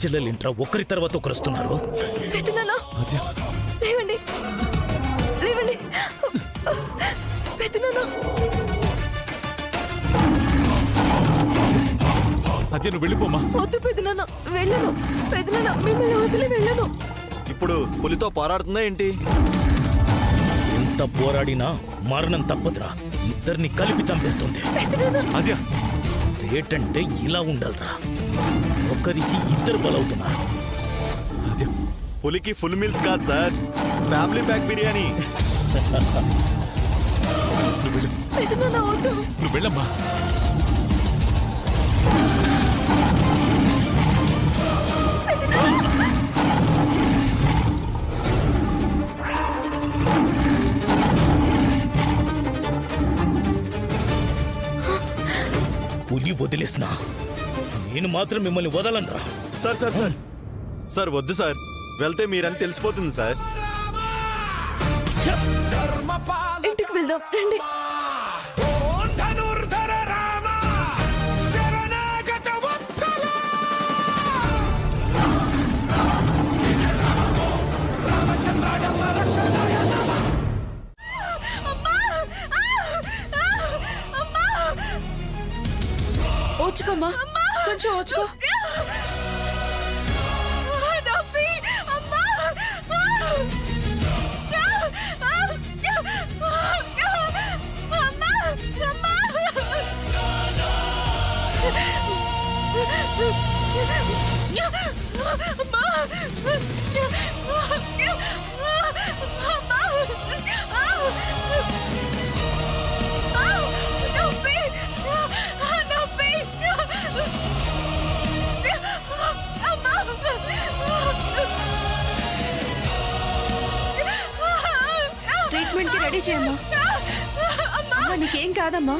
చెల్లెలింట్రా ఒకరి తర్వాత ఒకరు వస్తున్నారు. పెద్దనాన్న లేవండి, లేవండి పెద్దనాన్న. అదే నువ్వు వెళ్ళిపోమా. వద్దు పెద్దనాన్న, వెళ్ళను పెద్దనాన్న, మిమ్మల్ని వదిలి వెళ్ళను. ఇప్పుడు పులితో పోరాడుతుందా ఏంటి? ఎంత పోరాడినా మరణం తప్పదురా. ఇద్దరిని కలిపి చంపేస్తుంది. అదే రేటంటే ఇలా ఉండాలిరా. ఒకరికి ఇద్దరు బలవుతున్నారు. అదే పులికి ఫుల్ మీల్స్ కాదు సార్, ఫ్యామిలీ ప్యాక్ బిర్యానీ. నువ్వు వెళ్ళు, పెద్దనాన్న వద్దు. నువ్వు వెళ్ళమ్మా. పులి వదిలేసిన నేను మాత్రం మిమ్మల్ని వదలనురా. సార్ సార్ సార్ సార్ వద్దు సార్, వెళ్తే మీరని తెలిసిపోతుంది సార్. ఇంటికి వెళ్దాం రండి. ఓచుకోమ్మా, కొంచెం ఓచుకో. ట్రీట్మెంట్ కి రెడీ చేయమ్మా. అమ్మా నీకేం కాదమ్మా.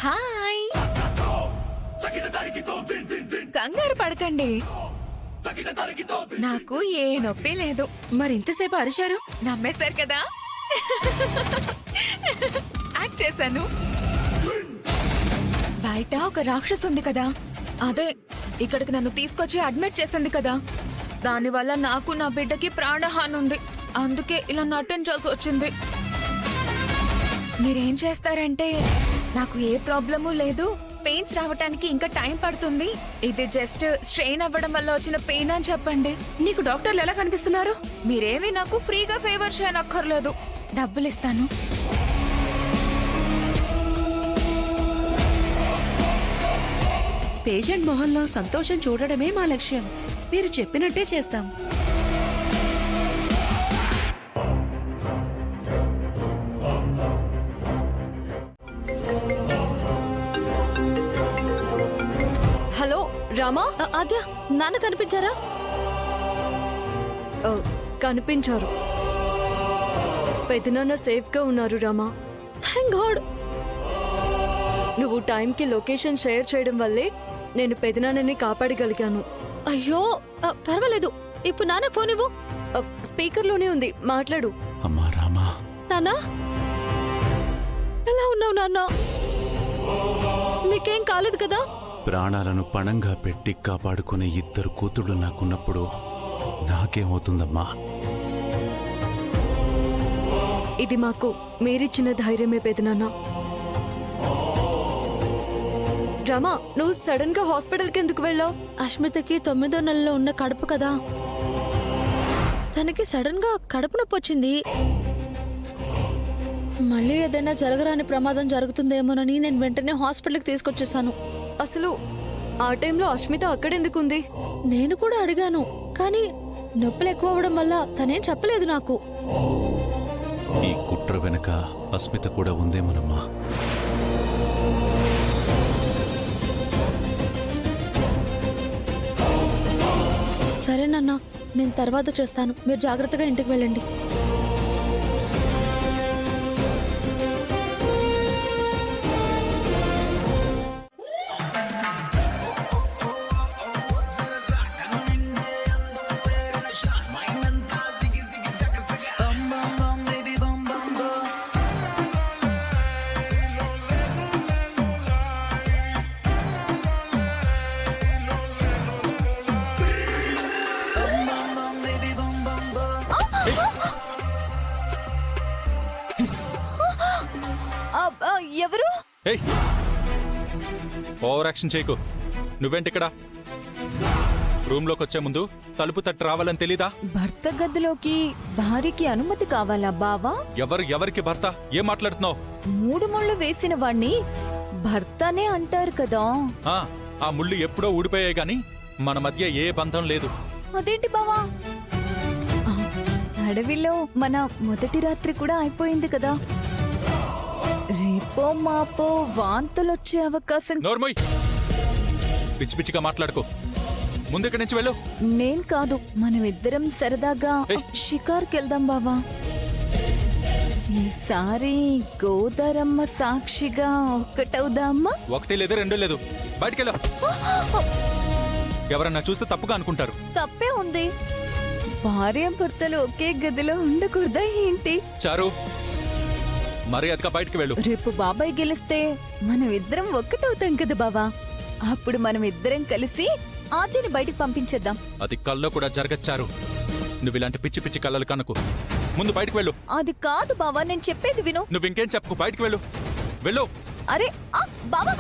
హాయ్, కంగారు పడకండి, నాకు ఏ నొప్పి లేదు. మరి ఇంతసేపు అరిచారు? నమ్మేశారు కదా, యాక్ట్ చేశాను. బయట ఒక రాక్షసు ఉంది కదా, అదే ఇక్కడికి నన్ను తీసుకొచ్చి అడ్మిట్ చేసింది కదా, దానివల్ల నాకు నా బిడ్డకి ప్రాణహాని ఉంది. అందుకే ఇలా నటించాల్సి వచ్చింది. మీరేం చేస్తారంటే, నాకు ఏ ప్రాబ్లము లేదు, పెయిన్స్ రావటానికి ఇంకా టైం పడుతుంది, ఇది జస్ట్ స్ట్రెయిన్ అవ్వడం వల్ల వచ్చిన పెయిన్ అని చెప్పండి. నీకు డాక్టర్లు ఎలా కనిపిస్తున్నారు? మీరేమీ నాకు ఫ్రీగా ఫేవర్ చేయనక్కర్లేదు, డబ్బులు ఇస్తాను. పేషెంట్ మొహంలో సంతోషం చూడడమే మా లక్ష్యం. మీరు చెప్పినట్టే చేస్తాం. హలో రామా. ఆద్య, నాన్న కనిపించారా? కనిపించారు. పెద్దనాన్న సేఫ్ గా ఉన్నారు రామా. Thank God. నువ్వు టైంకి లొకేషన్ షేర్ చేయడం వల్లే నేను పెదనాన్నని కాపాడగలిగాను. అయ్యో పర్వాలేదు. ఇప్పుడు నాన్న ఫోన్ ఇవ్వు. స్పీకర్ లోనే ఉంది, మాట్లాడు. అమ్మా రామా. నాన్నా, ఎలా ఉన్నావు నాన్న? మీకేం కాలేదు కదా? ప్రాణాలను పణంగా పెట్టి కాపాడుకునే ఇద్దరు కూతుళ్ళు నాకున్నప్పుడు నాకేమవుతుందమ్మా? ఇది మాకు మీరిచ్చిన ధైర్యమే పెదనాన్న. రామా, నువ్వు సడన్ గా హాస్పిటల్ కి ఎందుకు వెళ్ళావు? అష్మితకి 9వ నెలలో ఉన్న కడుపు కదా, తనకి సడన్ గా కడుపు నొప్పి వచ్చింది. మళ్ళీ ఏదైనా జరగరాని ప్రమాదం జరుగుతుందేమోనని నేను వెంటనే హాస్పిటల్కి తీసుకొచ్చేసాను. అసలు ఆ టైంలో అష్మిత అక్కడెందుకుంది? నేను కూడా అడిగాను, కానీ నొప్పులు ఎక్కువ అవ్వడం వల్ల తనేం చెప్పలేదు నాకు. ఈ కుట్ర వెనక అస్మిత కూడా ఉందేమోనమ్మా. సరేనన్నా, నేను తర్వాత చేస్తాను. మీరు జాగ్రత్తగా ఇంటికి వెళ్ళండి. ఓవర్ యాక్షన్ చేయకు. నువ్వేంటి ఇక్కడ? రూమ్లోకి వచ్చే ముందు తలుపు తట్టి రావాలని తెలీదా? భర్త గదిలోకి భార్యకి అనుమతి కావాలా బావా? ఎవరికి భర్త? ఏం మాట్లాడుతున్నావు? 3 ముళ్ళు వేసిన వాణ్ణి భర్తనే అంటారు కదా. ఆ ముళ్ళు ఎప్పుడో ఊడిపోయాయి గాని మన మధ్య ఏ బంధం లేదు. అదేంటి బావా? ఆ, అడవిలో మన మొదటి రాత్రి కూడా అయిపోయింది కదా. రేపో మాపో వాంతులొచ్చే అవకాశం. నోర్మోయ్, పిచ్చి పిచ్చిగా మాట్లాడుకో. ముందు ఇక్కడి నుంచి వెళ్ళు. నేను కాదు, మనమిద్దరం సరదాగా ఏయ్. షికార్కి వెళ్దాం బావా. ఈసారి గోదారమ్మ సాక్షిగా ఒక్కటవుదామా? 1 లేదు 2 లేదు. బయటికెళ్ళు. ఎవరన్నా చూస్తే తప్పుగా అనుకుంటారు. తప్పే ఉంది. భార్య భర్తలు ఒకే గదిలో ఉండకూడదా ఏంటి? చారు, మర్యాదగా బయటికి వెళ్ళు. రేపు బాబాయ్ గెలిస్తే మనం ఇద్దరం ఒక్కటవుతాం కదా బావా. అప్పుడు మనం ఇద్దరం కలిసి ఆద్యని బయటికి పంపించేద్దాం. అది కల్లో కూడా జరగచ్చారు. నువ్వు ఇలాంటి పిచ్చి పిచ్చి కళ్ళలు కనుకు. ముందు బయటికి వెళ్ళు. అది కాదు బావా, నేను చెప్పేది విను. నువ్వు ఇంకేం చెప్పకు. బయటికి వెళ్ళు. వెళ్ళు. అరే బావా